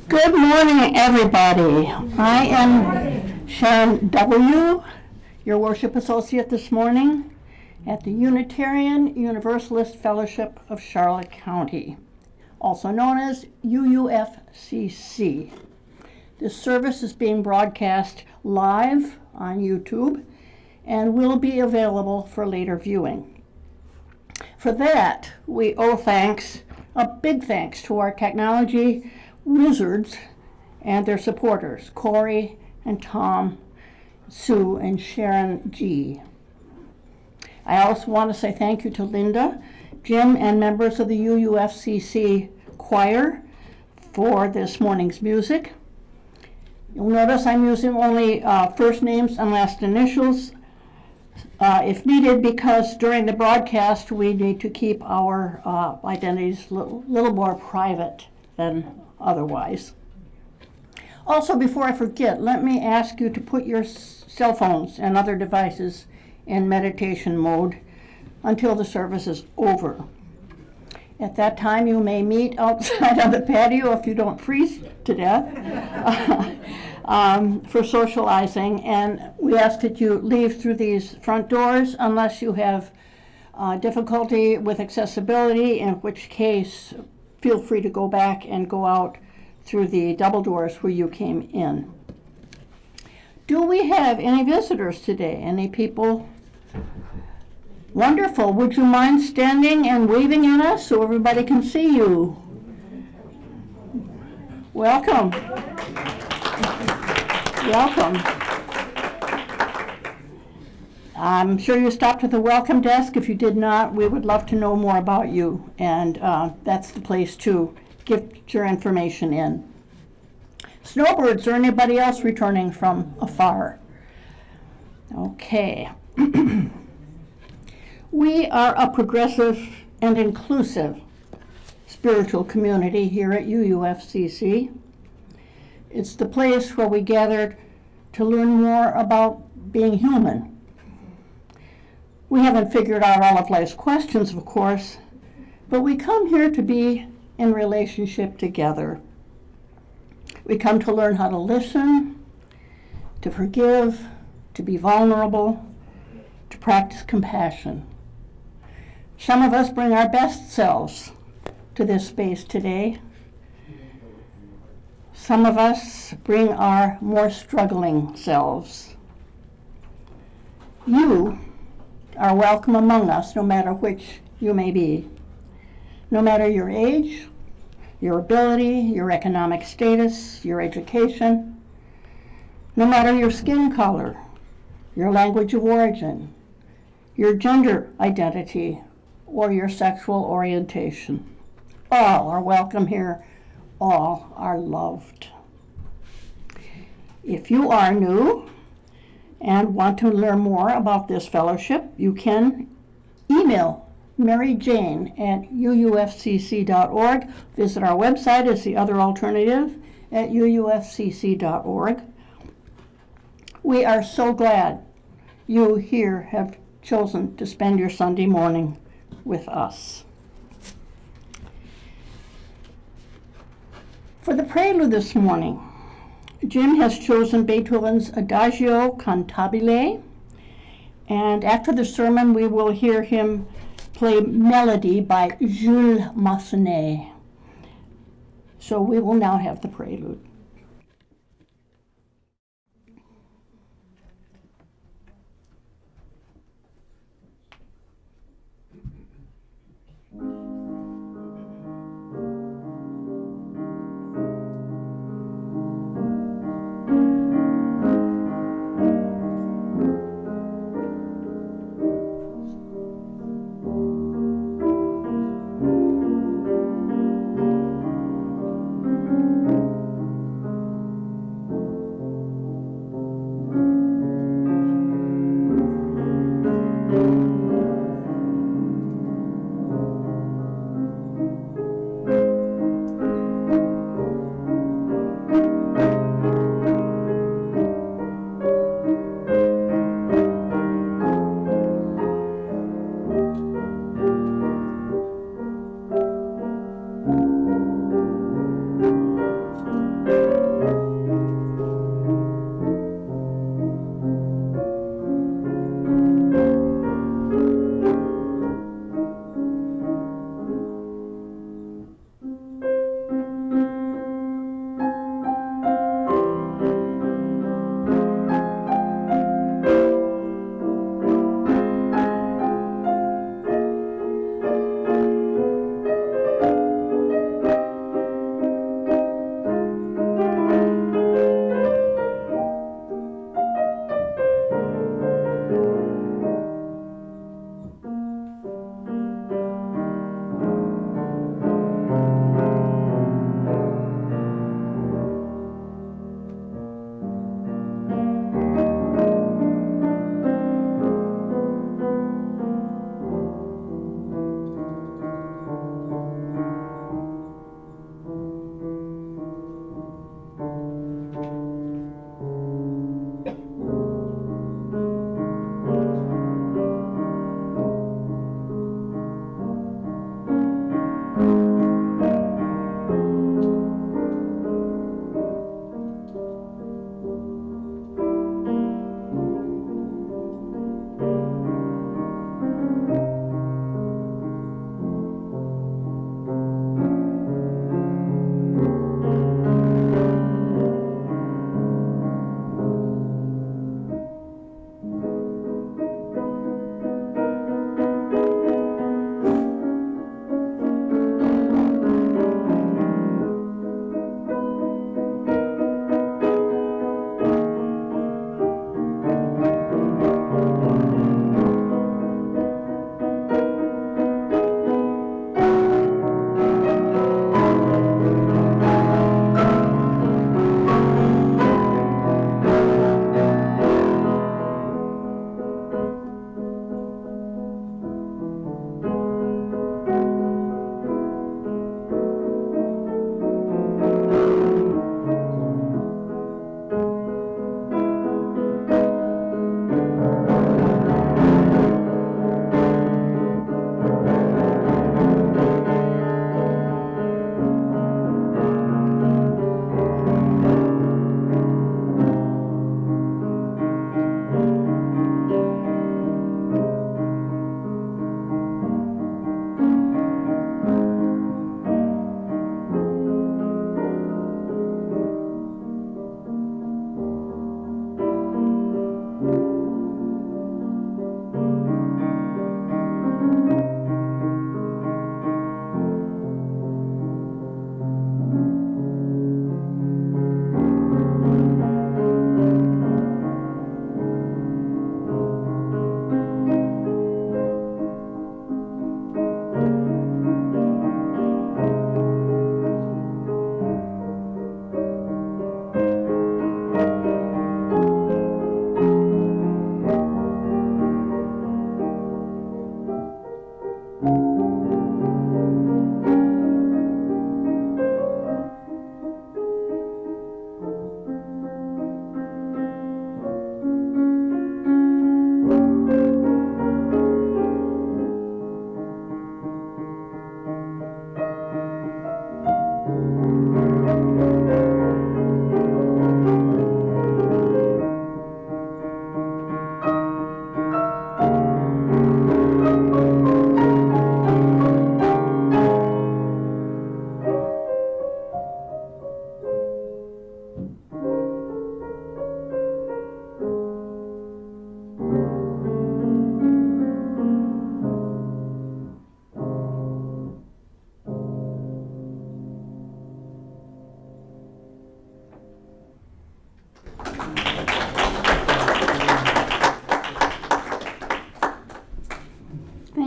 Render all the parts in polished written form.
Good morning, everybody. I am Sharon W., your worship associate this morning at the Unitarian Universalist Fellowship of Charlotte County, also known as Uufcc. This service is being broadcast live on YouTube and will be available for later viewing. For that, we owe thanks, a big thanks, to our technology wizards and their supporters, Corey and Tom, Sue, and Sharon G. I also want to say thank you to Linda, Jim, and members of the Uufcc choir for this morning's music. You'll notice I'm using only first names and last initials if needed, because during the broadcast we need to keep our identities a little more private than otherwise. Also, before I forget, let me ask you to put your cell phones and other devices in meditation mode until the service is over. At that time, you may meet outside on the patio if you don't freeze to death for socializing, and we ask that you leave through these front doors unless you have difficulty with accessibility, in which case feel free to go back and go out through the double doors where you came in. Do we have any visitors today? Any people? Wonderful. Would you mind standing and waving at us so everybody can see you? Welcome. Welcome. I'm sure you stopped at the welcome desk. If you did not, we would love to know more about you, and that's the place to get your information in. Snowbirds or anybody else returning from afar? Okay. We are a progressive and inclusive spiritual community here at Uufcc. It's the place where we gather to learn more about being human. We haven't figured out all of life's questions, of course, but we come here to be in relationship together. We come to learn how to listen, to forgive, to be vulnerable, to practice compassion. Some of us bring our best selves to this space today. Some of us bring our more struggling selves. You are welcome among us, no matter which you may be. No matter your age, your ability, your economic status, your education, no matter your skin color, your language of origin, your gender identity, or your sexual orientation. All are welcome here. All are loved. If you are new and want to learn more about this fellowship, you can email Mary Jane at uufcc.org. Visit our website as the other alternative at uufcc.org. We are so glad you here have chosen to spend your Sunday morning with us. For the prelude this morning, Jim has chosen Beethoven's Adagio cantabile, and after the sermon we will hear him play Melody by Jules Massenet. So we will now have the prelude.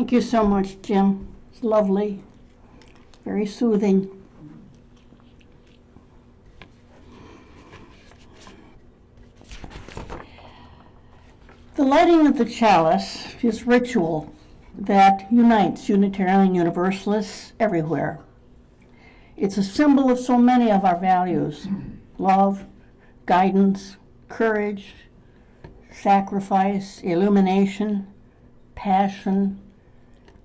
Thank you so much, Jim. It's lovely, very soothing. The lighting of the chalice his ritual that unites Unitarian Universalists everywhere. It's a symbol of so many of our values: love, guidance, courage, sacrifice, illumination, passion,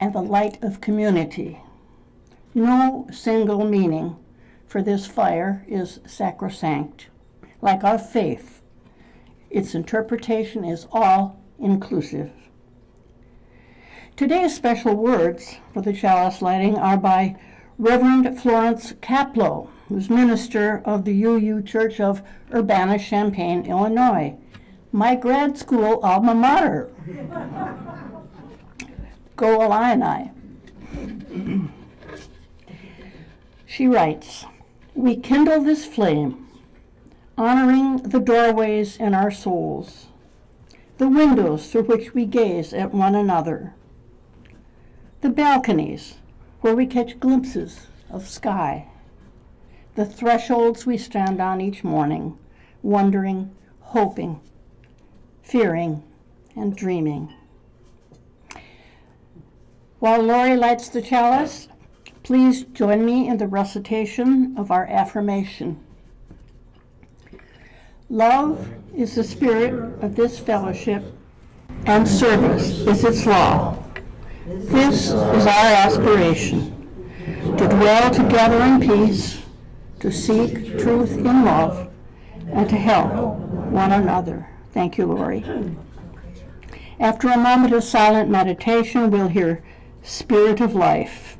and the light of community. No single meaning for this fire is sacrosanct. Like our faith, its interpretation is all-inclusive. Today's special words for the chalice lighting are by Reverend Florence Kaplow, who's minister of the UU Church of Urbana-Champaign, Illinois, my grad school alma mater. Go Illini. She writes, "We kindle this flame, honoring the doorways in our souls, the windows through which we gaze at one another, the balconies where we catch glimpses of sky, the thresholds we stand on each morning, wondering, hoping, fearing, and dreaming." While Lori lights the chalice, please join me in the recitation of our affirmation. Love is the spirit of this fellowship, and service is its law. This is our aspiration, to dwell together in peace, to seek truth in love, and to help one another. Thank you, Lori. After a moment of silent meditation, we'll hear Spirit of Life.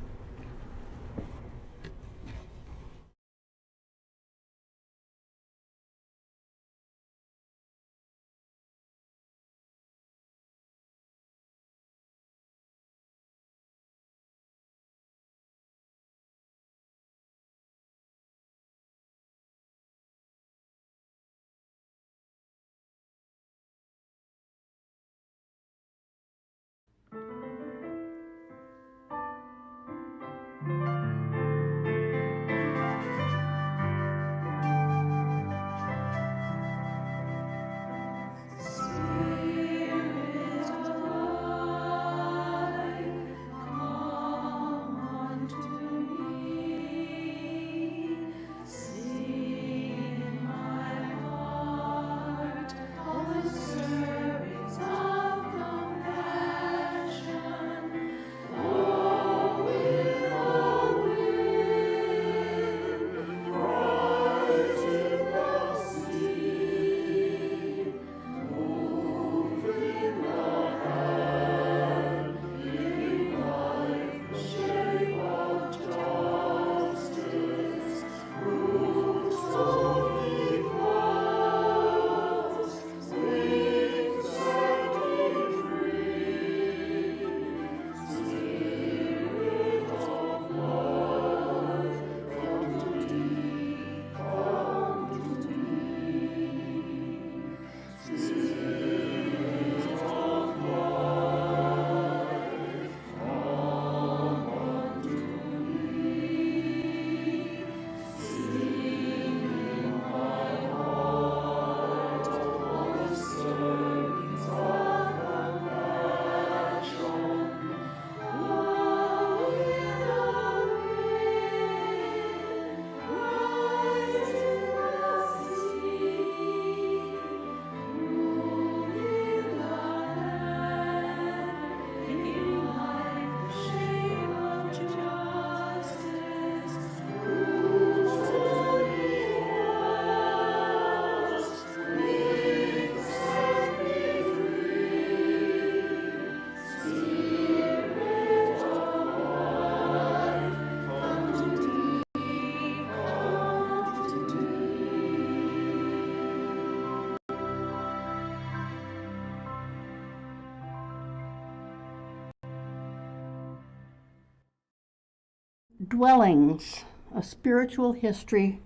Dwellings, A Spiritual History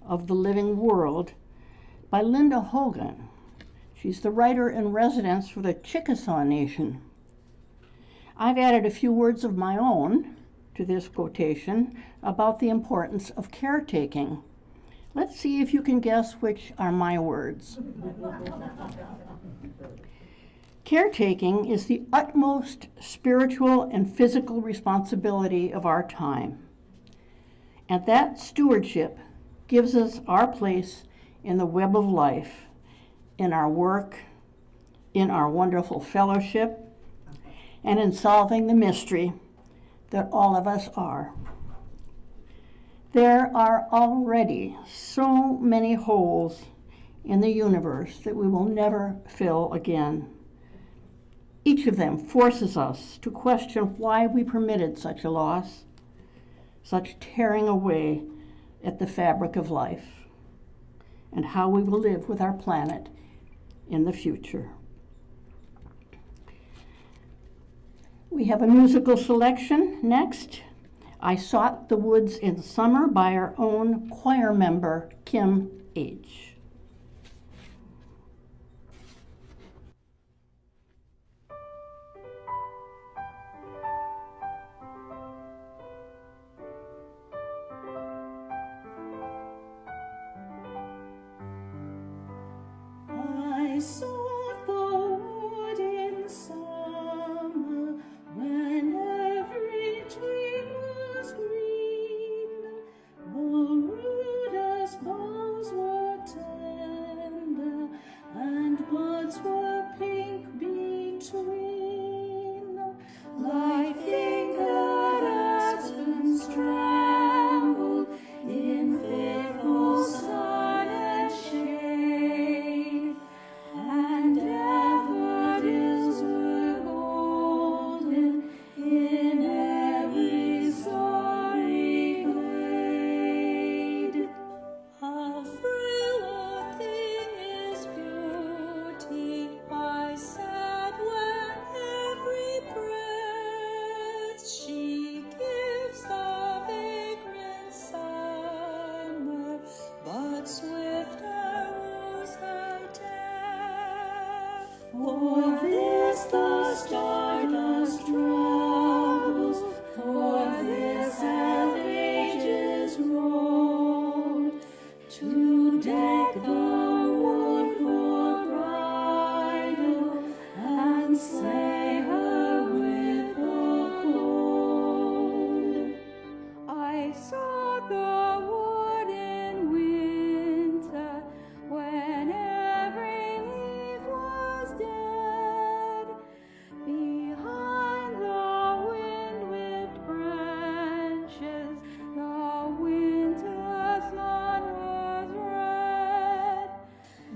of the Living World by Linda Hogan. She's the writer in residence for the Chickasaw Nation. I've added a few words of my own to this quotation about the importance of caretaking. Let's see if you can guess which are my words. Caretaking is the utmost spiritual and physical responsibility of our time. And that stewardship gives us our place in the web of life, in our work, in our wonderful fellowship, and in solving the mystery that all of us are. There are already so many holes in the universe that we will never fill again. Each of them forces us to question why we permitted such a loss, such tearing away at the fabric of life, and how we will live with our planet in the future. We have a musical selection next. I Sought the Woods in Summer by our own choir member, Kim H. I sought the wood in summer, when every tree was green. The rudest boughs were tender, and buds were pink between. Like fingered aspens trembled in fitful sun and shade, and daffodils were golden in every starry glade. How frail a thing is beauty, I said when every breath she gives the vagrant summer, but swift arrows her death. For this the stardust travels, for this hath ages rolled, to deck the wood for bridal, and slay her with the cold. I saw the wood in winter, when every leaf was dead. Behind the wind-whipped branches, the winter sun was red.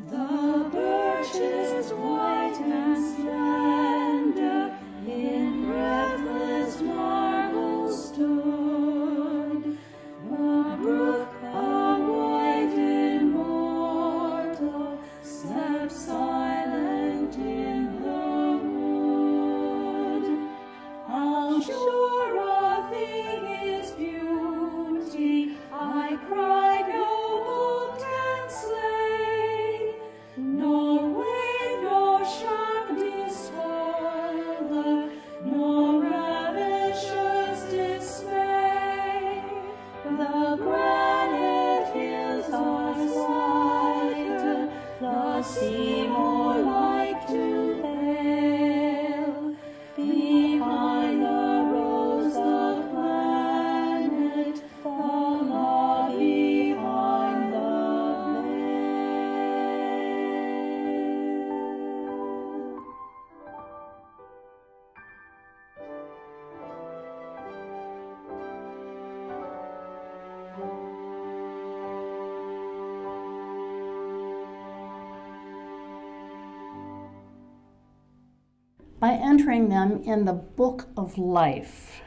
The birches white and slender in breathless marble stood. The brook, a white immortal, slept silent in the wood. How sure a thing is beauty, I cried, no bolt can slay. No wave, no shark despoil her, no ravishers dismay. The granite hills are slighter, the sea more like to pale. Behind the rose of planet, the law behind the veil. By entering them in the Book of Life,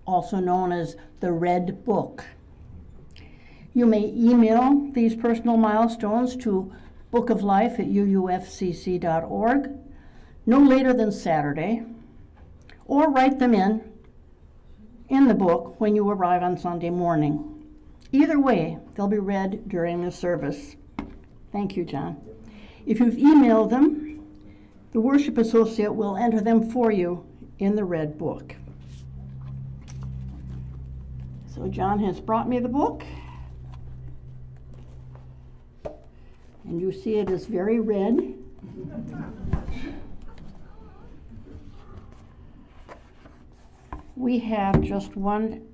also known as the Red Book. You may email these personal milestones to bookoflife@uufcc.org no later than Saturday, or write them in the book when you arrive on Sunday morning. Either way, they'll be read during the service. Thank you, John. If you've emailed them, the worship associate will enter them for you in the Red Book. So John has brought me the book, and you see it is very red. We have just one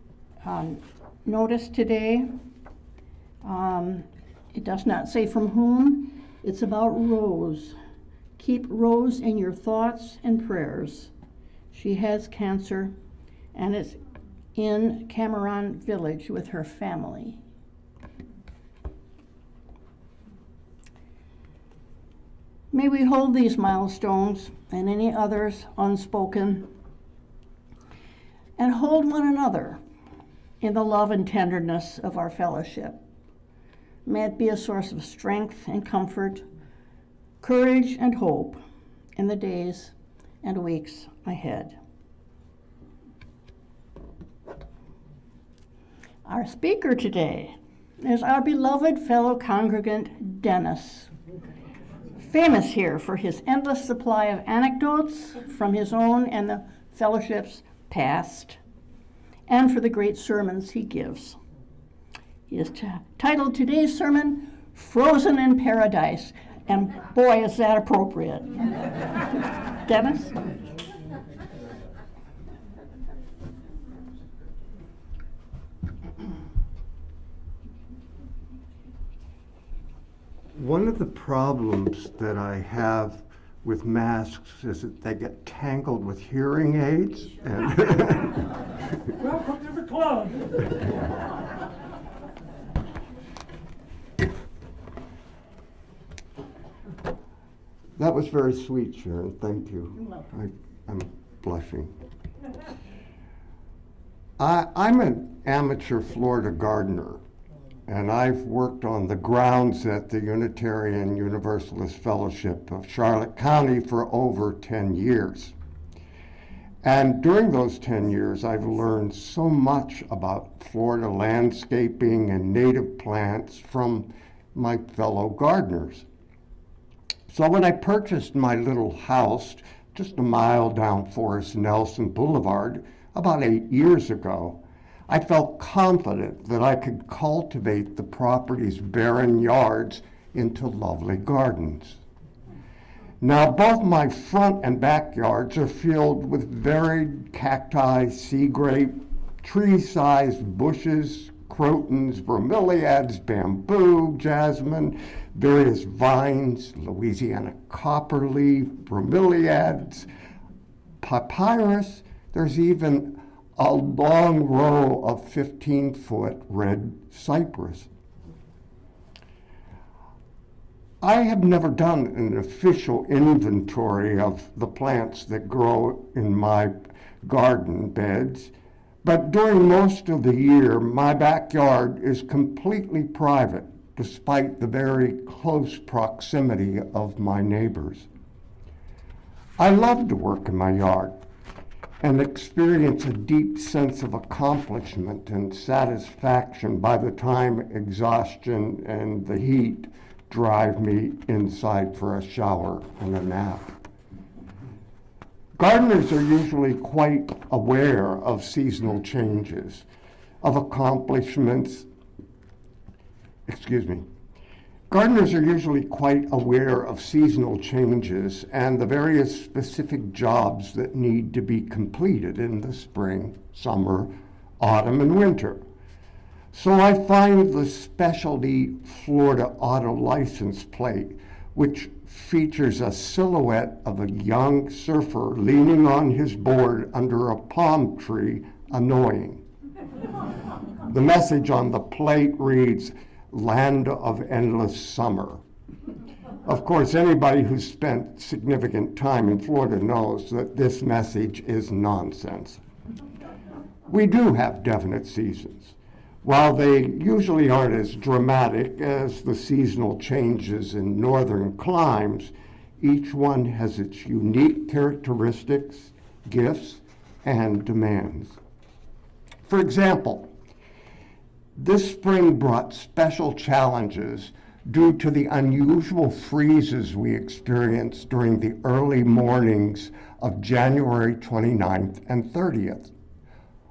notice today. It does not say from whom. It's about Rose. Keep Rose in your thoughts and prayers. She has cancer and is in Cameron Village with her family. May we hold these milestones and any others unspoken, and hold one another in the love and tenderness of our fellowship. May it be a source of strength and comfort, courage and hope in the days and weeks ahead. Our speaker today is our beloved fellow congregant, Dennis, famous here for his endless supply of anecdotes from his own and the fellowship's past, and for the great sermons he gives. He is titled today's sermon, Frozen in Paradise, and boy, is that appropriate. Dennis? One of the problems that I have with masks is that they get tangled with hearing aids. And Welcome to the club. That was very sweet, Sharon. Thank you. I'm blushing. I'm an amateur Florida gardener, and I've worked on the grounds at the Unitarian Universalist Fellowship of Charlotte County for over 10 years. And during those 10 years, I've learned so much about Florida landscaping and native plants from my fellow gardeners. So when I purchased my little house just a mile down Forest Nelson Boulevard about 8 years ago, I felt confident that I could cultivate the property's barren yards into lovely gardens. Now, both my front and backyards are filled with varied cacti, sea grape, tree-sized bushes, crotons, bromeliads, bamboo, jasmine, various vines, Louisiana copperleaf, bromeliads, papyrus. There's even a long row of 15-foot red cypress. I have never done an official inventory of the plants that grow in my garden beds, but during most of the year, my backyard is completely private, despite the very close proximity of my neighbors. I love to work in my yard and experience a deep sense of accomplishment and satisfaction by the time exhaustion and the heat drive me inside for a shower and a nap. Gardeners are usually quite aware of seasonal changes, of accomplishments. Gardeners are usually quite aware of seasonal changes and the various specific jobs that need to be completed in the spring, summer, autumn, and winter. So I find the specialty Florida auto license plate, which features a silhouette of a young surfer leaning on his board under a palm tree, annoying. The message on the plate reads, "Land of Endless Summer." Of course, anybody who's spent significant time in Florida knows that this message is nonsense. We do have definite seasons. While they usually aren't as dramatic as the seasonal changes in northern climes, each one has its unique characteristics, gifts, and demands. For example, this spring brought special challenges due to the unusual freezes we experienced during the early mornings of January 29th and 30th.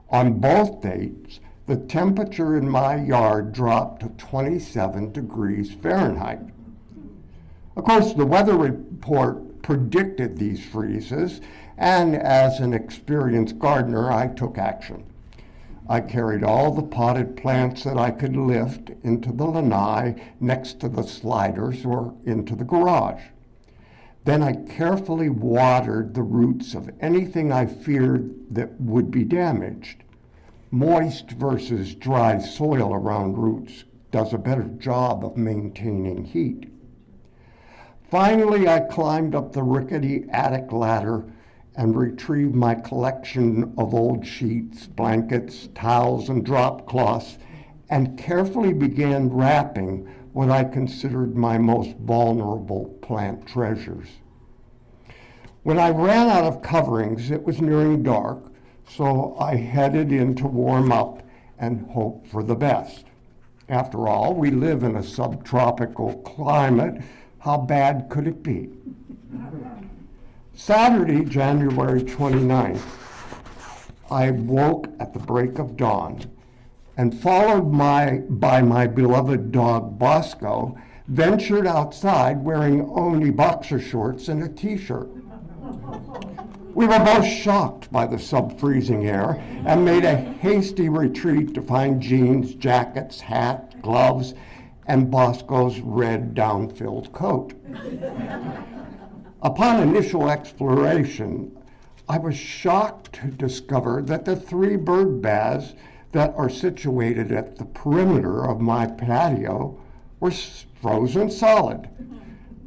On both dates, the temperature in my yard dropped to 27 degrees Fahrenheit. Of course, the weather report predicted these freezes, and as an experienced gardener, I took action. I carried all the potted plants that I could lift into the lanai next to the sliders or into the garage. Then I carefully watered the roots of anything I feared that would be damaged. Moist versus dry soil around roots does a better job of maintaining heat. Finally, I climbed up the rickety attic ladder and retrieved my collection of old sheets, blankets, towels, and drop cloths, and carefully began wrapping what I considered my most vulnerable plant treasures. When I ran out of coverings, it was nearing dark, so I headed in to warm up and hope for the best. After all, we live in a subtropical climate. How bad could it be? Saturday, January 29th, I woke at the break of dawn and, followed by my beloved dog Bosco, ventured outside wearing only boxer shorts and a t-shirt. We were both shocked by the sub-freezing air and made a hasty retreat to find jeans, jackets, hat, gloves, and Bosco's red down-filled coat. Upon initial exploration, I was shocked to discover that the 3 bird baths that are situated at the perimeter of my patio were frozen solid.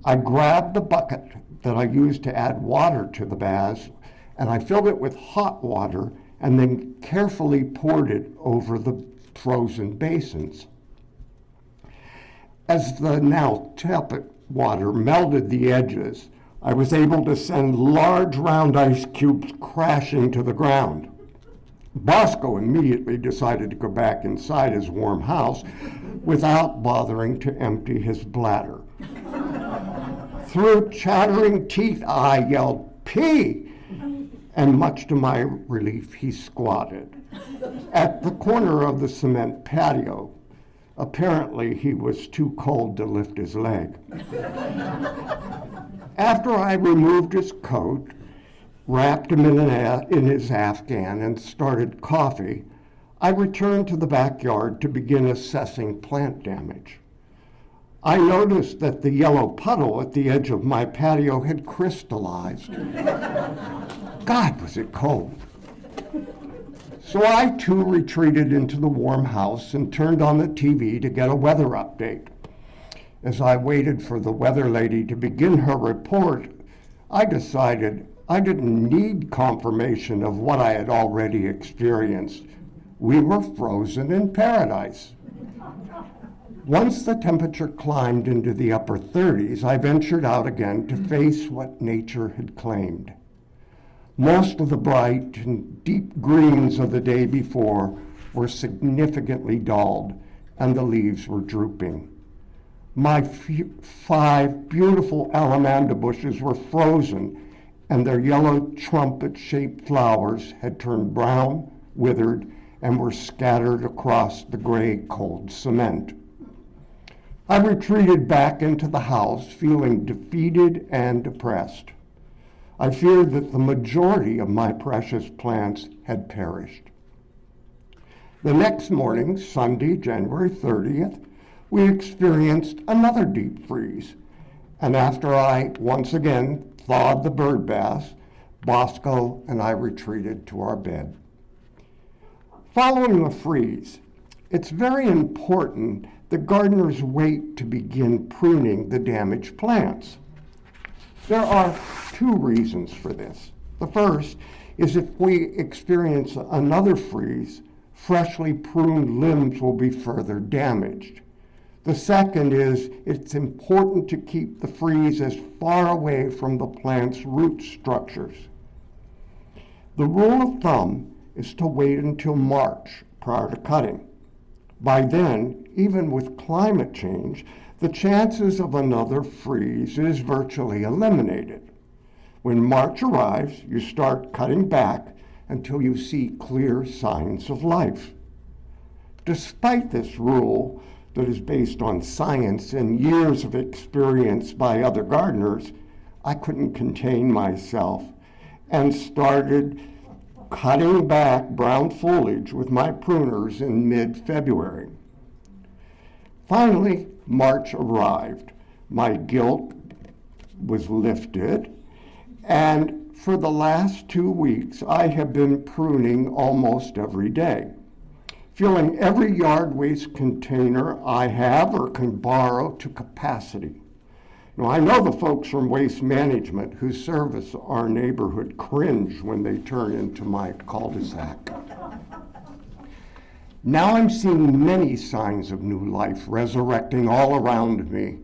I grabbed the bucket that I used to add water to the baths, and I filled it with hot water and then carefully poured it over the frozen basins. As the now tepid water melted the edges, I was able to send large round ice cubes crashing to the ground. Bosco immediately decided to go back inside his warm house without bothering to empty his bladder. Through chattering teeth, I yelled, "Pee!" And much to my relief, he squatted at the corner of the cement patio. Apparently, he was too cold to lift his leg. After I removed his coat, wrapped him in his Afghan, and started coffee, I returned to the backyard to begin assessing plant damage. I noticed that the yellow puddle at the edge of my patio had crystallized. God, was it cold. So I too retreated into the warm house and turned on the TV to get a weather update. As I waited for the weather lady to begin her report, I decided I didn't need confirmation of what I had already experienced. We were frozen in paradise. Once the temperature climbed into the upper 30s, I ventured out again to face what nature had claimed. Most of the bright and deep greens of the day before were significantly dulled, and the leaves were drooping. My 5 beautiful alamanda bushes were frozen, and their yellow trumpet-shaped flowers had turned brown, withered, and were scattered across the gray, cold cement. I retreated back into the house, feeling defeated and depressed. I feared that the majority of my precious plants had perished. The next morning, Sunday, January 30th, we experienced another deep freeze, and after I once again thawed the bird baths, Bosco and I retreated to our bed. Following a freeze, it's very important that gardeners wait to begin pruning the damaged plants. There are 2 reasons for this. The first is if we experience another freeze, freshly pruned limbs will be further damaged. The second is it's important to keep the freeze as far away from the plant's root structures. The rule of thumb is to wait until March prior to cutting. By then, even with climate change, the chances of another freeze is virtually eliminated. When March arrives, you start cutting back until you see clear signs of life. Despite this rule that is based on science and years of experience by other gardeners, I couldn't contain myself and started cutting back brown foliage with my pruners in mid-February. Finally, March arrived. My guilt was lifted, and for the last 2 weeks, I have been pruning almost every day, filling every yard waste container I have or can borrow to capacity. Now, I know the folks from Waste Management who service our neighborhood cringe when they turn into my cul-de-sac. Now I'm seeing many signs of new life resurrecting all around me.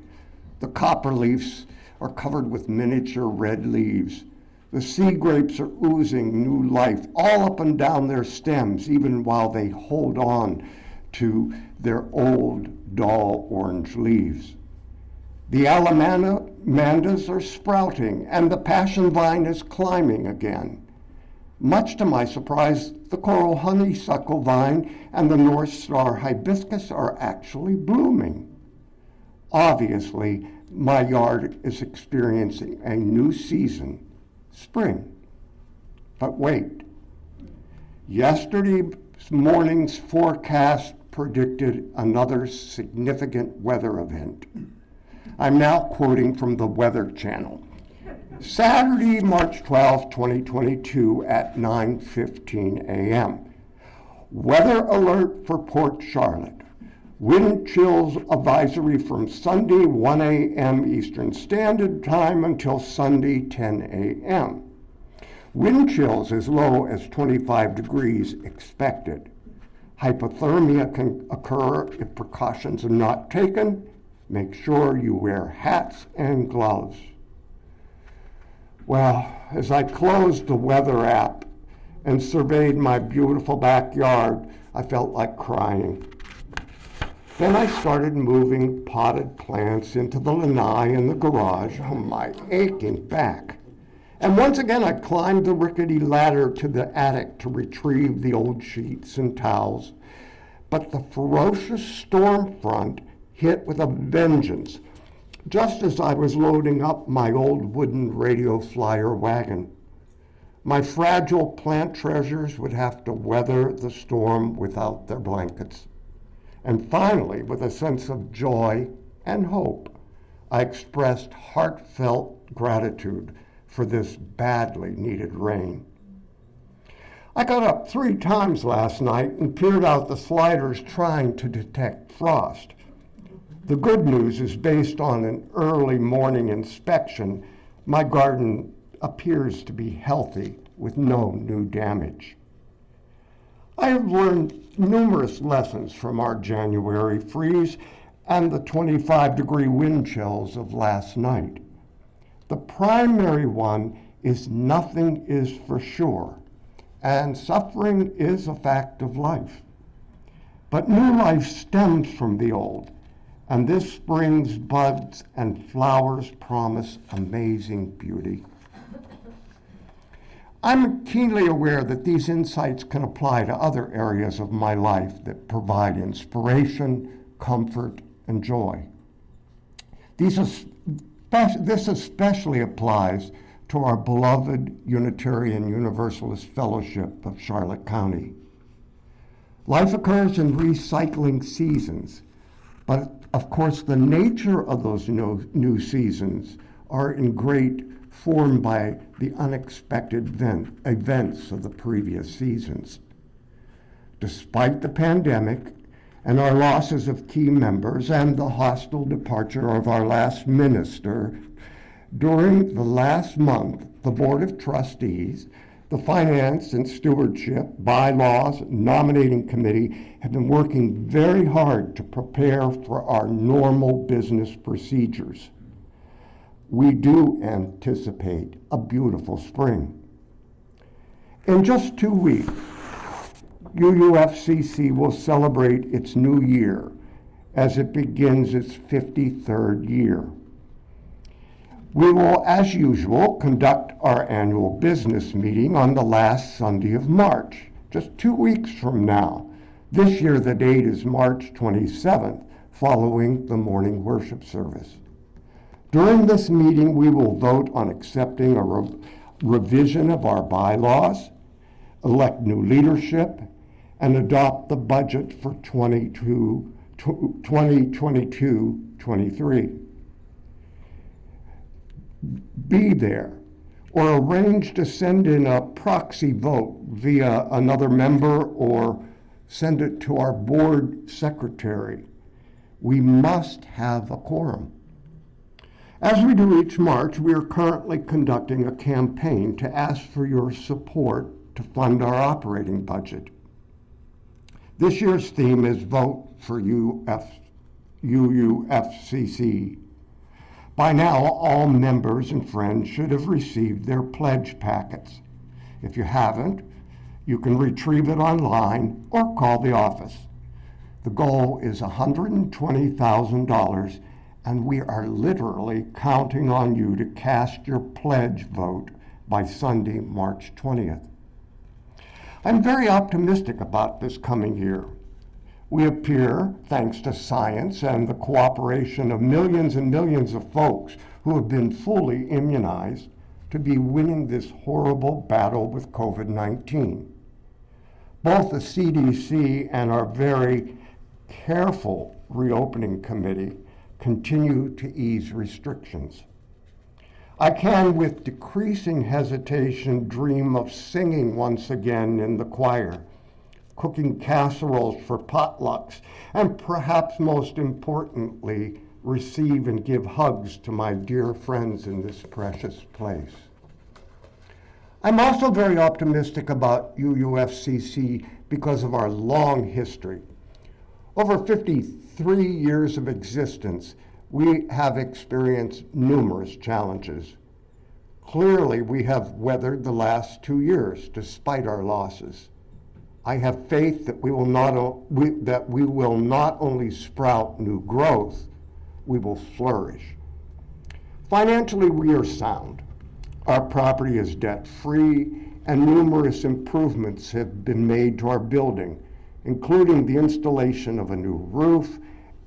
The copper leaves are covered with miniature red leaves. The sea grapes are oozing new life all up and down their stems, even while they hold on to their old, dull orange leaves. The alamandas are sprouting, and the passion vine is climbing again. Much to my surprise, the coral honeysuckle vine and the North Star hibiscus are actually blooming. Obviously, my yard is experiencing a new season, spring. But wait, yesterday's morning's forecast predicted another significant weather event. I'm now quoting from the Weather Channel. Saturday, March 12, 2022 at 9:15 a.m. Weather alert for Port Charlotte. Wind chills advisory from Sunday 1 a.m. Eastern Standard Time until Sunday 10 a.m. Wind chills as low as 25 degrees expected. Hypothermia can occur if precautions are not taken. Make sure you wear hats and gloves. Well, as I closed the weather app and surveyed my beautiful backyard, I felt like crying. Then I started moving potted plants into the lanai in the garage on my aching back. And once again, I climbed the rickety ladder to the attic to retrieve the old sheets and towels. But the ferocious storm front hit with a vengeance, just as I was loading up my old wooden radio flyer wagon. My fragile plant treasures would have to weather the storm without their blankets. And finally, with a sense of joy and hope, I expressed heartfelt gratitude for this badly needed rain. I got up 3 times last night and peered out the sliders trying to detect frost. The good news is, based on an early morning inspection, my garden appears to be healthy with no new damage. I have learned numerous lessons from our January freeze and the 25-degree wind chills of last night. The primary one is nothing is for sure, and suffering is a fact of life. But new life stems from the old, and this spring's buds and flowers promise amazing beauty. I'm keenly aware that these insights can apply to other areas of my life that provide inspiration, comfort, and joy. This especially applies to our beloved Unitarian Universalist Fellowship of Charlotte County. Life occurs in recycling seasons, but of course the nature of those new seasons are in great formed by the unexpected events of the previous seasons. Despite the pandemic and our losses of key members and the hostile departure of our last minister, during the last month, the Board of Trustees, the Finance and Stewardship, Bylaws, Nominating Committee have been working very hard to prepare for our normal business procedures. We do anticipate a beautiful spring. In just 2 weeks, Uufcc will celebrate its new year as it begins its 53rd year. We will, as usual, conduct our annual business meeting on the last Sunday of March, just 2 weeks from now. This year, the date is March 27th, following the morning worship service. During this meeting, we will vote on accepting revision of our bylaws, elect new leadership, and adopt the budget for 2022-23. Be there, or arrange to send in a proxy vote via another member or send it to our board secretary. We must have a quorum. As we do each March, we are currently conducting a campaign to ask for your support to fund our operating budget. This year's theme is Vote for Uufcc. By now, all members and friends should have received their pledge packets. If you haven't, you can retrieve it online or call the office. The goal is $120,000, and we are literally counting on you to cast your pledge vote by Sunday, March 20th. I'm very optimistic about this coming year. We appear, thanks to science and the cooperation of millions and millions of folks who have been fully immunized, to be winning this horrible battle with COVID-19. Both the CDC and our very careful reopening committee continue to ease restrictions. I can, with decreasing hesitation, dream of singing once again in the choir, cooking casseroles for potlucks, and perhaps most importantly, receive and give hugs to my dear friends in this precious place. I'm also very optimistic about Uufcc because of our long history. Over 53 years of existence, we have experienced numerous challenges. Clearly, we have weathered the last 2 years despite our losses. I have faith that we will not only sprout new growth, we will flourish. Financially, we are sound. Our property is debt-free, and numerous improvements have been made to our building, including the installation of a new roof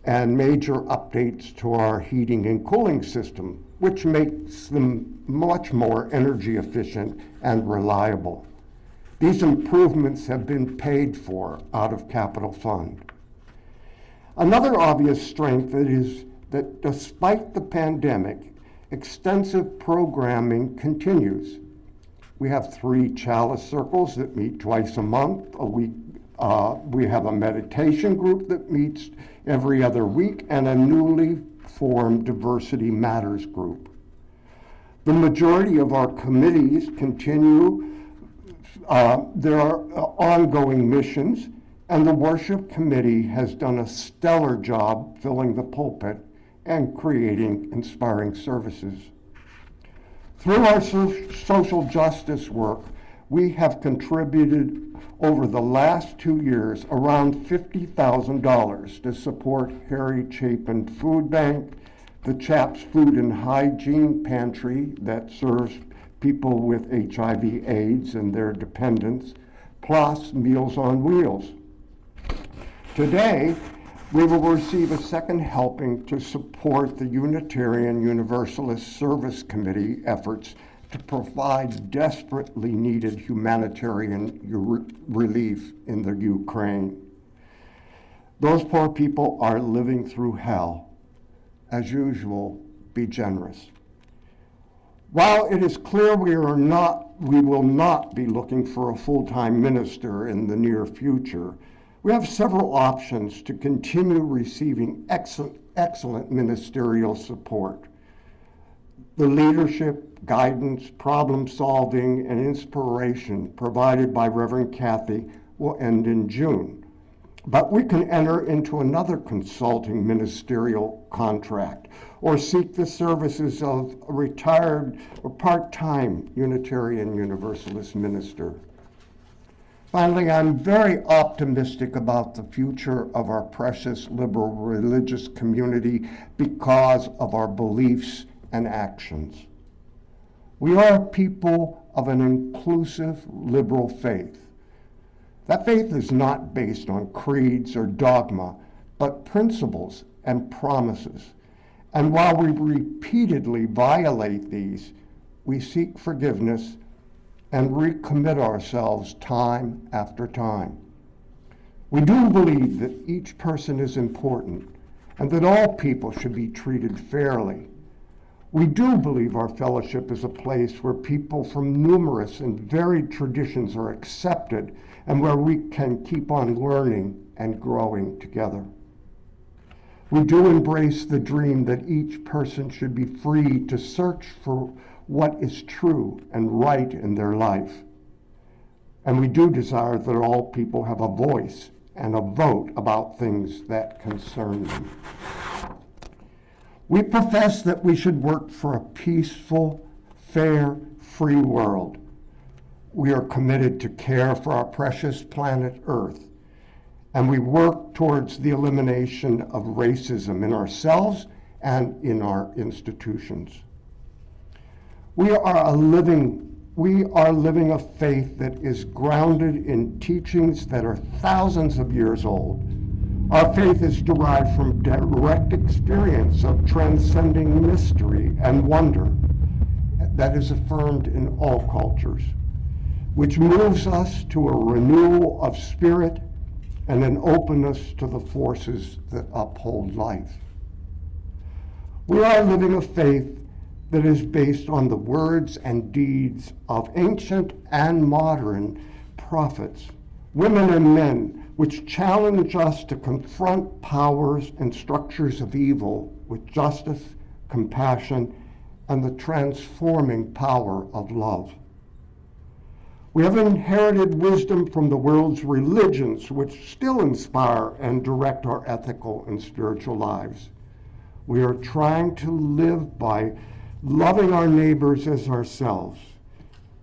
and major updates to our heating and cooling system, which makes them much more energy efficient and reliable. These improvements have been paid for out of capital fund. Another obvious strength is that despite the pandemic, extensive programming continues. We have 3 Chalice circles that meet twice a month, a week. We have a meditation group that meets every other week, and a newly formed Diversity Matters group. The majority of our committees continue their ongoing missions, and the worship committee has done a stellar job filling the pulpit and creating inspiring services. Through our social justice work, we have contributed over the last 2 years around $50,000 to support Harry Chapin Food Bank, the CHAPS Food and Hygiene Pantry that serves people with HIV/AIDS and their dependents, plus Meals on Wheels. Today, we will receive a second helping to support the Unitarian Universalist Service Committee efforts to provide desperately needed humanitarian relief in the Ukraine. Those poor people are living through hell. As usual, be generous. While it is clear we will not be looking for a full-time minister in the near future, we have several options to continue receiving excellent ministerial support. The leadership, guidance, problem solving, and inspiration provided by Reverend Kathy will end in June. But we can enter into another consulting ministerial contract or seek the services of a retired or part-time Unitarian Universalist minister. Finally, I'm very optimistic about the future of our precious liberal religious community because of our beliefs and actions. We are people of an inclusive liberal faith. That faith is not based on creeds or dogma, but principles and promises. And while we repeatedly violate these, we seek forgiveness, and recommit ourselves time after time. We do believe that each person is important and that all people should be treated fairly. We do believe our fellowship is a place where people from numerous and varied traditions are accepted and where we can keep on learning and growing together. We do embrace the dream that each person should be free to search for what is true and right in their life. And we do desire that all people have a voice and a vote about things that concern them. We profess that we should work for a peaceful, fair, free world. We are committed to care for our precious planet Earth, and we work towards the elimination of racism in ourselves and in our institutions. We are living a faith that is grounded in teachings that are thousands of years old. Our faith is derived from direct experience of transcending mystery and wonder that is affirmed in all cultures, which moves us to a renewal of spirit and an openness to the forces that uphold life. We are living a faith that is based on the words and deeds of ancient and modern prophets, women and men, which challenge us to confront powers and structures of evil with justice, compassion, and the transforming power of love. We have inherited wisdom from the world's religions, which still inspire and direct our ethical and spiritual lives. We are trying to live by loving our neighbors as ourselves.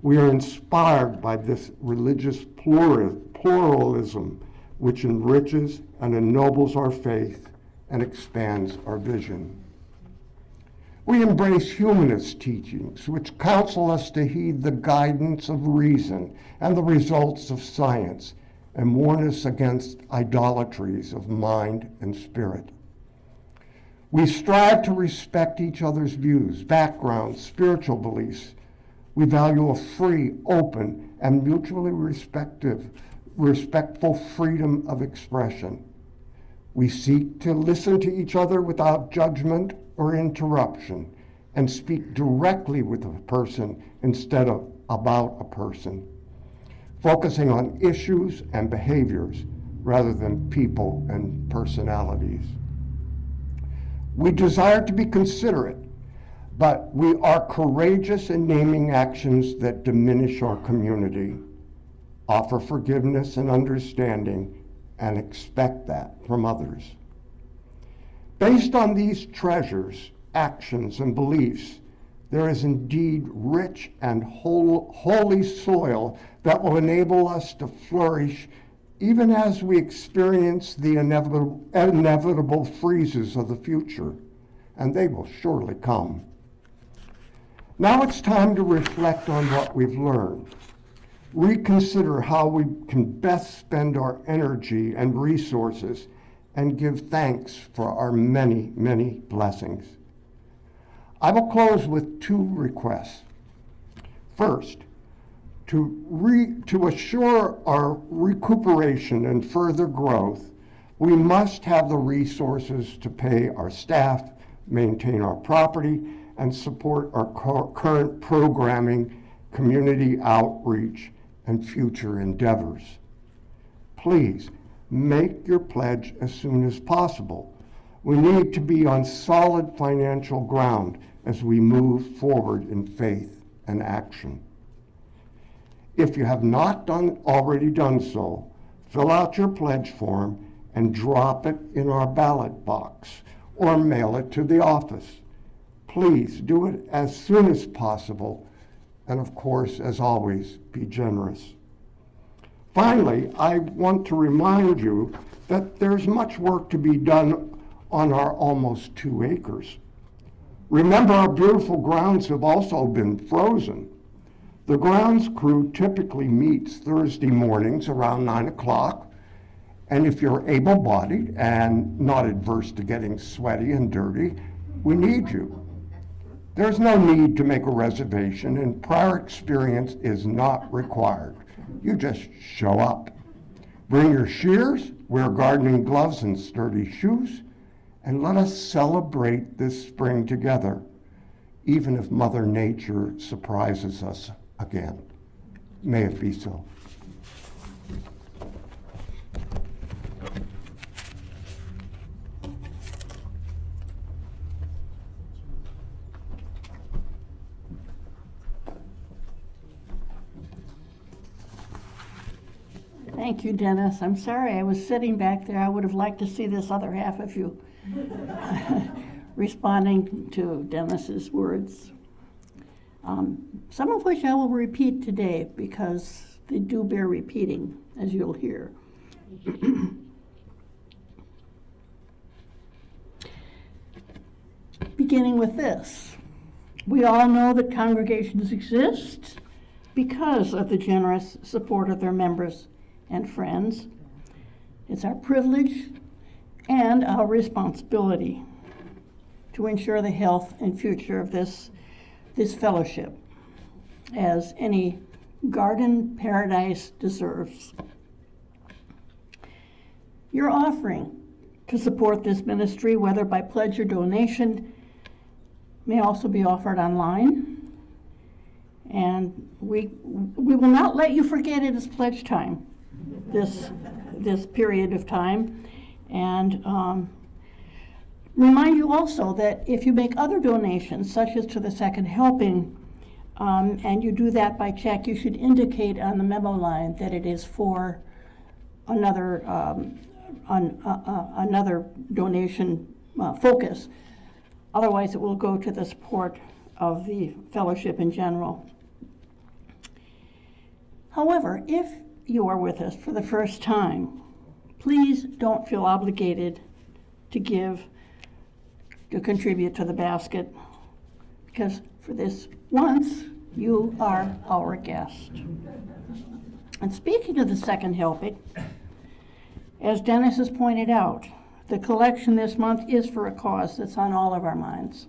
We are inspired by this religious pluralism, which enriches and ennobles our faith and expands our vision. We embrace humanist teachings, which counsel us to heed the guidance of reason and the results of science, and warn us against idolatries of mind and spirit. We strive to respect each other's views, backgrounds, spiritual beliefs. We value a free, open, and mutually respectful freedom of expression. We seek to listen to each other without judgment or interruption, and speak directly with a person instead of about a person, focusing on issues and behaviors rather than people and personalities. We desire to be considerate, but we are courageous in naming actions that diminish our community, offer forgiveness and understanding, and expect that from others. Based on these treasures, actions, and beliefs, there is indeed rich and holy soil that will enable us to flourish even as we experience the inevitable freezes of the future, and they will surely come. Now it's time to reflect on what we've learned, reconsider how we can best spend our energy and resources, and give thanks for our many, many blessings. I will close with two requests. First, to assure our recuperation and further growth, we must have the resources to pay our staff, maintain our property, and support our current programming, community outreach, and future endeavors. Please make your pledge as soon as possible. We need to be on solid financial ground as we move forward in faith and action. If you have not already done so, fill out your pledge form and drop it in our ballot box or mail it to the office. Please do it as soon as possible, and of course, as always, be generous. Finally, I want to remind you that there's much work to be done on our almost 2 acres. Remember, our beautiful grounds have also been frozen. The grounds crew typically meets Thursday mornings around 9 o'clock, and if you're able-bodied and not adverse to getting sweaty and dirty, we need you. There's no need to make a reservation, and prior experience is not required. You just show up. Bring your shears, wear gardening gloves and sturdy shoes, and let us celebrate this spring together, even if Mother Nature surprises us again. May it be so. Thank you, Dennis. I'm sorry I was sitting back there. I would have liked to see this other half of you responding to Dennis's words. Some of which I will repeat today because they do bear repeating, as you'll hear. Beginning with this, we all know that congregations exist because of the generous support of their members and friends. It's our privilege and our responsibility to ensure the health and future of this fellowship, as any garden paradise deserves. Your offering to support this ministry, whether by pledge or donation, may also be offered online. And we will not let you forget it is pledge time, this period of time. And remind you also that if you make other donations, such as to the Second Helping, and you do that by check, you should indicate on the memo line that it is for another donation focus. Otherwise, it will go to the support of the fellowship in general. However, if you are with us for the first time, please don't feel obligated to contribute to the basket, because for this once, you are our guest. And speaking of the Second Helping, as Dennis has pointed out, the collection this month is for a cause that's on all of our minds: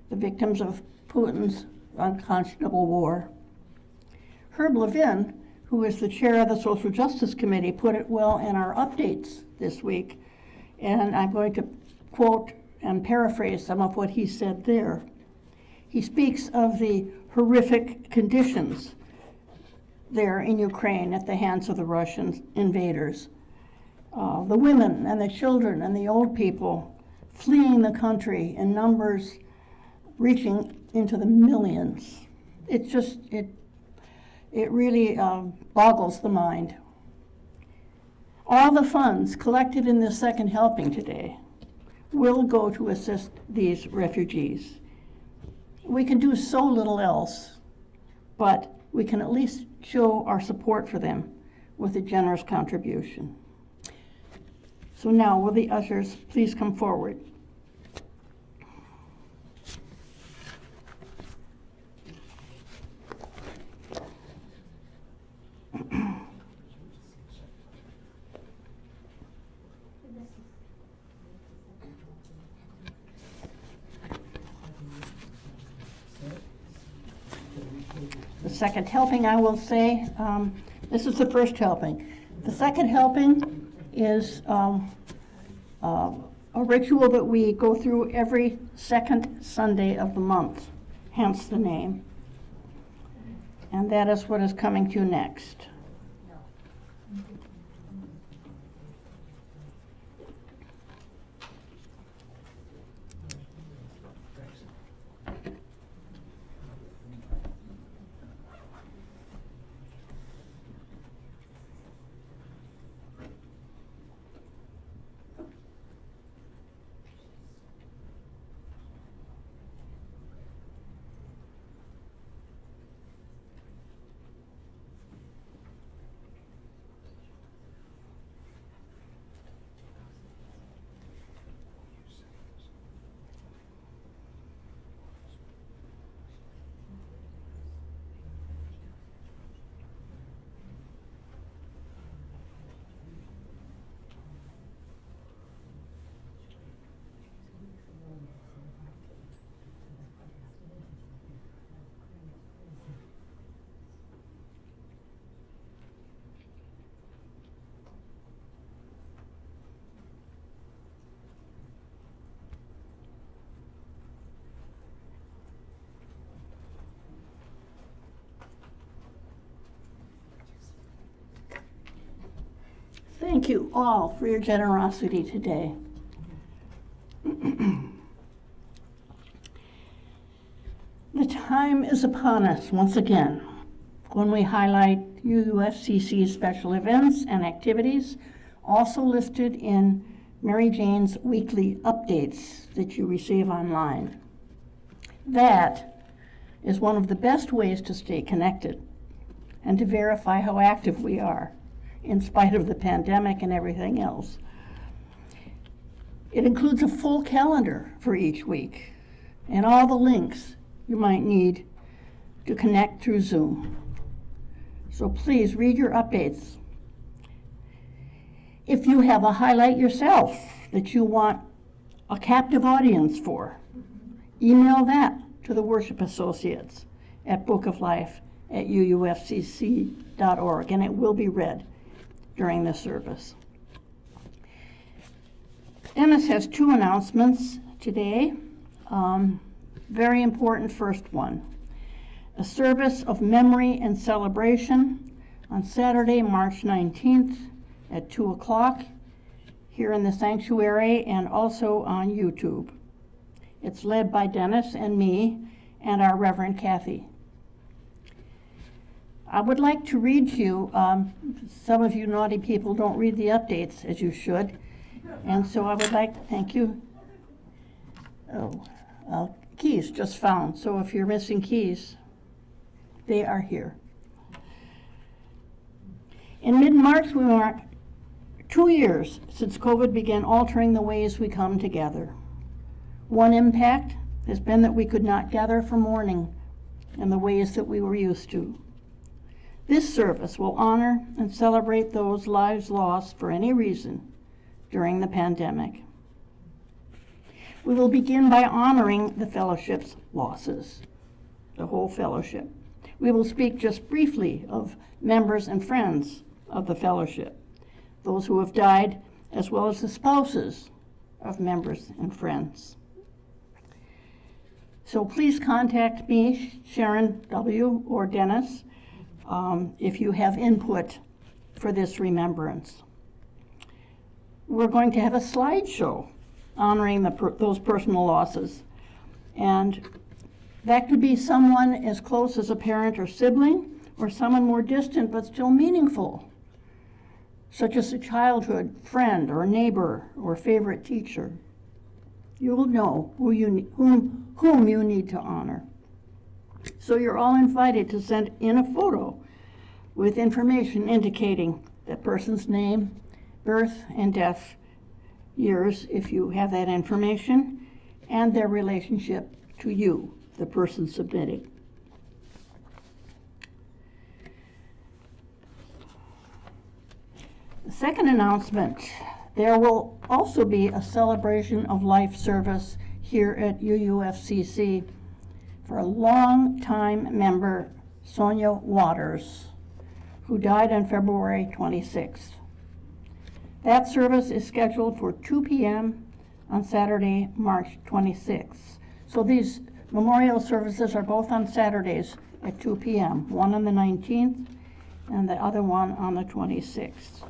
the victims of Putin's unconscionable war. Herb Levin, who is the chair of the Social Justice Committee, put it well in our updates this week, and I'm going to quote and paraphrase some of what he said there. He speaks of the horrific conditions there in Ukraine at the hands of the Russian invaders. The women and the children and the old people fleeing the country in numbers reaching into the millions. It really boggles the mind. All the funds collected in this Second Helping today will go to assist these refugees. We can do so little else, but we can at least show our support for them with a generous contribution. So now, will the ushers please come forward? The Second Helping, I will say, this is the first helping. The Second Helping is a ritual that we go through every second Sunday of the month, hence the name. And that is what is coming to you next. Thank you all for your generosity today. The time is upon us once again when we highlight Uufcc special events and activities, also listed in Mary Jane's weekly updates that you receive online. That is one of the best ways to stay connected and to verify how active we are, in spite of the pandemic and everything else. It includes a full calendar for each week and all the links you might need to connect through Zoom. So please read your updates. If you have a highlight yourself that you want a captive audience for, email that to the worship associates at bookoflife@uufcc.org, and it will be read during the service. Dennis has two announcements today. Very important first one. A service of memory and celebration on Saturday, March 19th at 2 o'clock here in the sanctuary and also on YouTube. It's led by Dennis and me and our Reverend Kathy. I would like to read to you, some of you naughty people don't read the updates as you should, and so I would like, thank you. Keys just found, so if you're missing keys, they are here. In mid-March, we mark 2 years since COVID began altering the ways we come together. One impact has been that we could not gather for mourning in the ways that we were used to. This service will honor and celebrate those lives lost for any reason during the pandemic. We will begin by honoring the fellowship's losses, the whole fellowship. We will speak just briefly of members and friends of the fellowship, those who have died, as well as the spouses of members and friends. So please contact me, Sharon W., or Dennis, if you have input for this remembrance. We're going to have a slideshow honoring those personal losses. And that could be someone as close as a parent or sibling, or someone more distant but still meaningful, such as a childhood friend or neighbor or favorite teacher. You will know whom you need to honor. So you're all invited to send in a photo with information indicating that person's name, birth and death years, if you have that information, and their relationship to you, the person submitting. The second announcement, there will also be a celebration of life service here at UUFCC for a long-time member, Sonia Waters, who died on February 26th. That service is scheduled for 2 p.m. on Saturday, March 26th. So these memorial services are both on Saturdays at 2 p.m., one on the 19th and the other one on the 26th.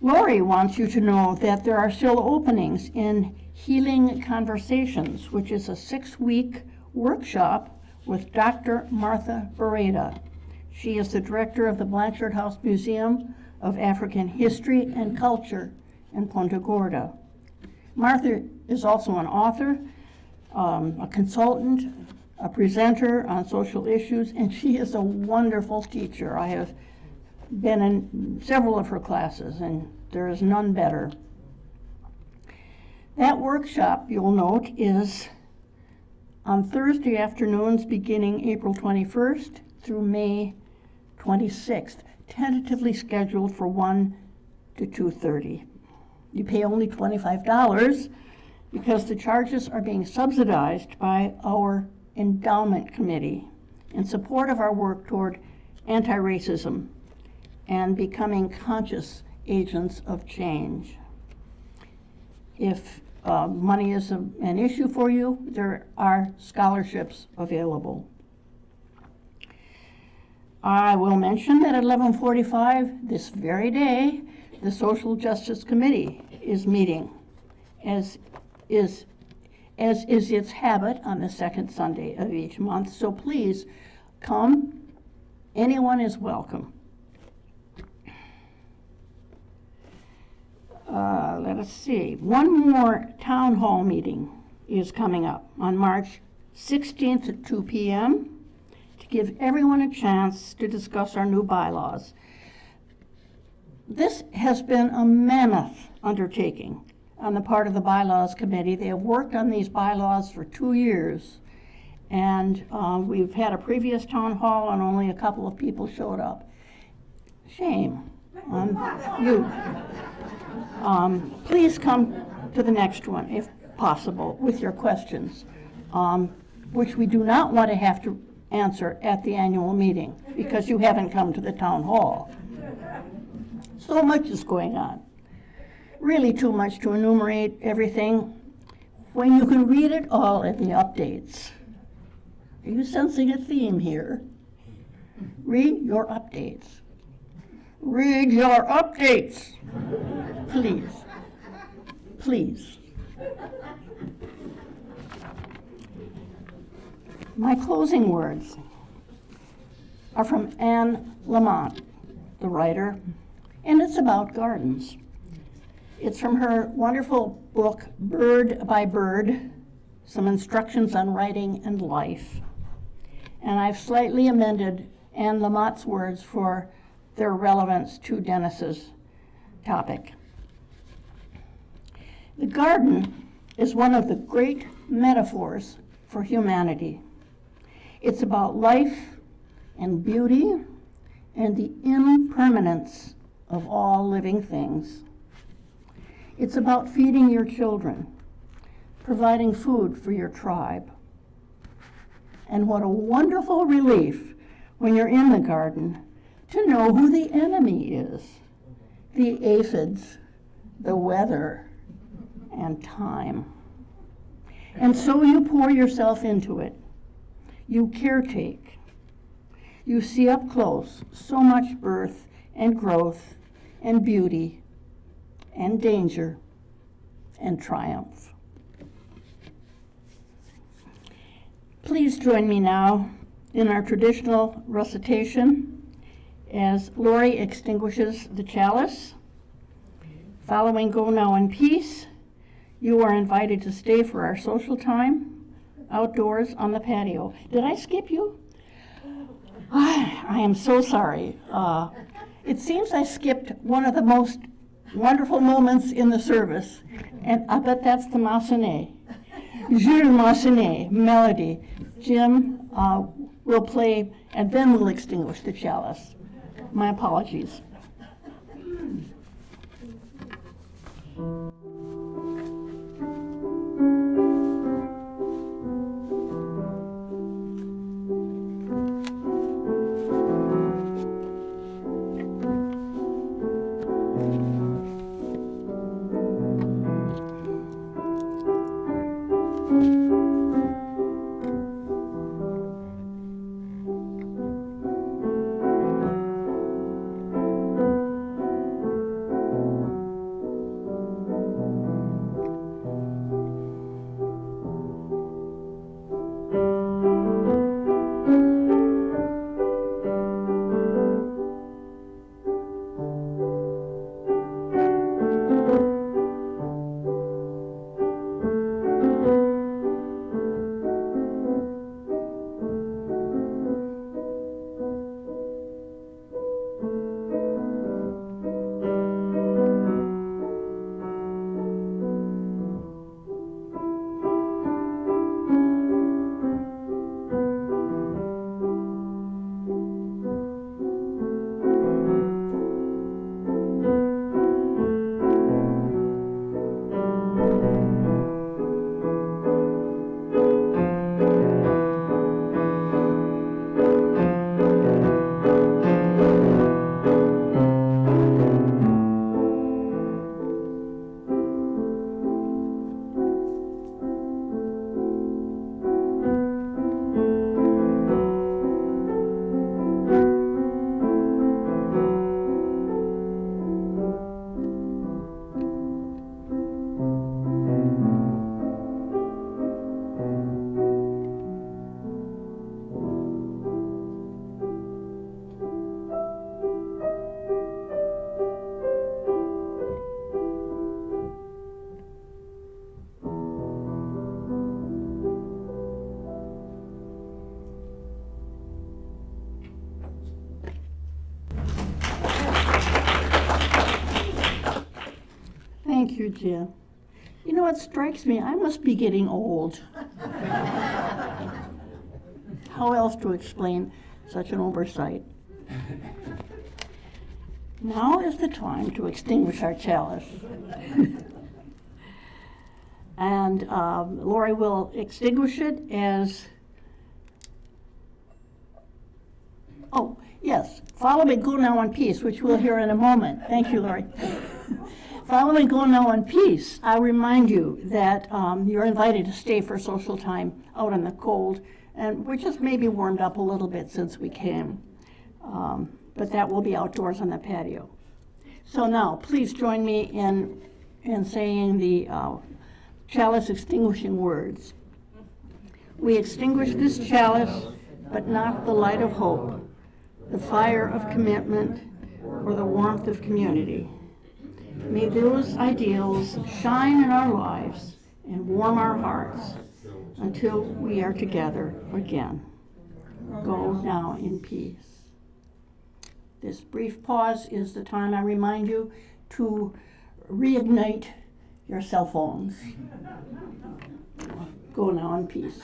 Lori wants you to know that there are still openings in Healing Conversations, which is a 6-week workshop with Dr. Martha Beretta. She is the director of the Blanchard House Museum of African History and Culture in Punta Gorda. Martha is also an author, a consultant, a presenter on social issues, and she is a wonderful teacher. I have been in several of her classes, and there is none better. That workshop, you'll note, is on Thursday afternoons beginning April 21st through May 26th, tentatively scheduled for 1 to 2:30. You pay only $25 because the charges are being subsidized by our endowment committee in support of our work toward anti-racism and becoming conscious agents of change. If money is an issue for you, there are scholarships available. I will mention that at 11:45 this very day, the Social Justice Committee is meeting, as is its habit on the second Sunday of each month. So please come. Anyone is welcome. Let us see. One more town hall meeting is coming up on March 16th at 2 p.m. to give everyone a chance to discuss our new bylaws. This has been a mammoth undertaking on the part of the bylaws committee. They have worked on these bylaws for 2 years, and we've had a previous town hall and only a couple of people showed up. Shame on you. Please come to the next one if possible with your questions, which we do not want to have to answer at the annual meeting because you haven't come to the town hall. So much is going on. Really too much to enumerate everything when you can read it all in the updates. Are you sensing a theme here? Read your updates. Read your updates. Please. Please. My closing words are from Anne Lamott, the writer, and it's about gardens. It's from her wonderful book, Bird by Bird, Some Instructions on Writing and Life. And I've slightly amended Anne Lamott's words for their relevance to Dennis's topic. The garden is one of the great metaphors for humanity. It's about life and beauty and the impermanence of all living things. It's about feeding your children, providing food for your tribe. And what a wonderful relief when you're in the garden to know who the enemy is. The aphids, the weather, and time. And so you pour yourself into it. You caretake. You see up close so much birth and growth and beauty and danger and triumph. Please join me now in our traditional recitation as Lori extinguishes the chalice. Following Go Now in Peace, you are invited to stay for our social time outdoors on the patio. Did I skip you? I am so sorry. It seems I skipped one of the most wonderful moments in the service, and I bet that's the Massenet. Jules Massenet melody. Jim will play, and then we'll extinguish the chalice. My apologies. Thank you, Jen. You know, it strikes me, I must be getting old. How else to explain such an oversight? Now is the time to extinguish our chalice. And Lori will extinguish it as, oh, yes, follow me, go now in peace, which we'll hear in a moment. Thank you, Lori. Follow and go now in peace. I remind you that you're invited to stay for social time out in the cold, and we're just maybe warmed up a little bit since we came. But that will be outdoors on the patio. So now, please join me in saying the chalice extinguishing words. We extinguish this chalice, but not the light of hope, the fire of commitment, or the warmth of community. May those ideals shine in our lives and warm our hearts until we are together again. Go now in peace. This brief pause is the time I remind you to reignite your cell phones. Go now in peace.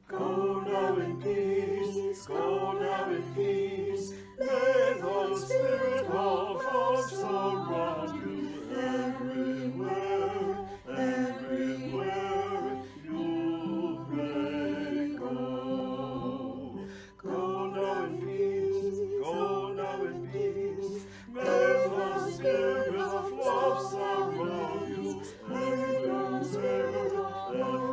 Go now in peace, go now in peace. May the spirit of us surround you everywhere, everywhere you may go. Go now in peace, go now in peace. May the spirit of love surround you everywhere, everywhere.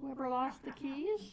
Whoever lost the keys?